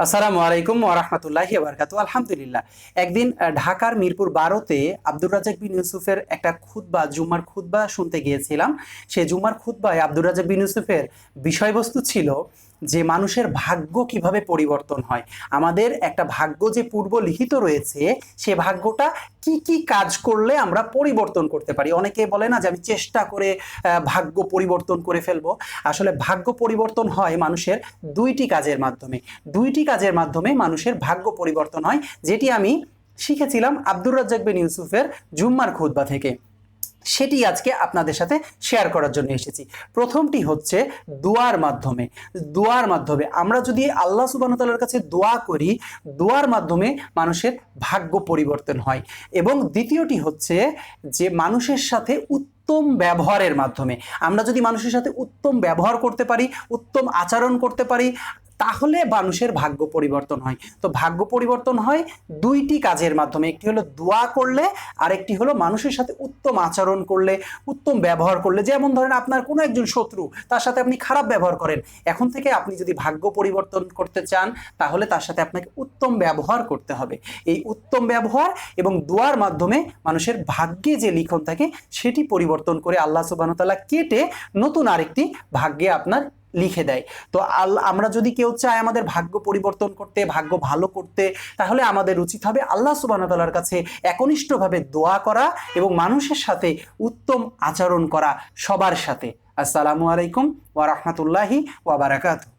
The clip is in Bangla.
আসসালামু আলাইকুম ওয়া রাহমাতুল্লাহি ওয়া বারাকাতুহু। আলহামদুলিল্লাহ। একদিন ঢাকার মিরপুর ১২-তে আব্দুর রাজ্জাক বিন ইউসুফের একটা খুতবা, জুম্মার খুতবা শুনতে গিয়েছিলাম। সেই জুম্মার খুতবায় আব্দুর রাজ্জাক বিন ইউসুফের বিষয়বস্তু ছিল যে মানুষের ভাগ্য কিভাবে পরিবর্তন হয়। আমাদের একটা ভাগ্য যে পূর্ব লিখিত রয়েছে, সে ভাগ্যটা কি কি কাজ করলে আমরা পরিবর্তন করতে পারি। অনেকে বলে না যে আমি চেষ্টা করে ভাগ্য পরিবর্তন করে ফেলবো। আসলে ভাগ্য পরিবর্তন হয় মানুষের দুইটি কাজের মাধ্যমে মানুষের ভাগ্য পরিবর্তন হয়, যেটি আমি শিখেছিলাম আব্দুর রাজ্জাক বিন ইউসুফের জুম্মার খুতবা থেকে। সেটি আজকে আপনাদের সাথে শেয়ার করার জন্য এসেছি। প্রথমটি হচ্ছে দোয়ার মাধ্যমে আমরা যদি আল্লাহ সুবহানাহু ওয়া তাআলার কাছে দোয়া করি, দোয়ার মাধ্যমে মানুষের ভাগ্য পরিবর্তন হয়। এবং দ্বিতীয়টি হচ্ছে যে মানুষের সাথে উত্তম ব্যবহারের মাধ্যমে। আমরা যদি মানুষের সাথে উত্তম ব্যবহার করতে পারি, উত্তম আচরণ করতে পারি, তাহলে মানুষের ভাগ্য পরিবর্তন হয়। তো ভাগ্য পরিবর্তন হয় দুইটি কাজের মাধ্যমে, একটি হলো দোয়া করলে, আরেকটি হলো মানুষের সাথে উত্তম আচরণ করলে, উত্তম ব্যবহার করলে। যেমন ধরেন আপনার কোনো একজন শত্রু, তার সাথে আপনি খারাপ ব্যবহার করেন, এখন থেকে আপনি যদি ভাগ্য পরিবর্তন করতে চান, তাহলে তার সাথে আপনাকে উত্তম ব্যবহার করতে হবে। এই উত্তম ব্যবহার এবং দোয়ার মাধ্যমে মানুষের ভাগ্যে যে লিখন থাকে সেটি পরিবর্তন করে আল্লাহ সুবহানাহু ওয়া তাআলা কেটে নতুন আরেকটি ভাগ্যে আপনার লিখে দেয়। তো আমরা যদি কেউ চায় আমাদের ভাগ্য পরিবর্তন করতে, ভাগ্য ভালো করতে, তাহলে আমাদের উচিত হবে আল্লাহ সুবহানাহু ওয়া তাআলার কাছে একনিষ্ঠভাবে দোয়া করা এবং মানুষের সাথে উত্তম আচরণ করা, সবার সাথে। আসসালামু আলাইকুম ওয়া রাহমাতুল্লাহি ওয়া বারাকাতুহু।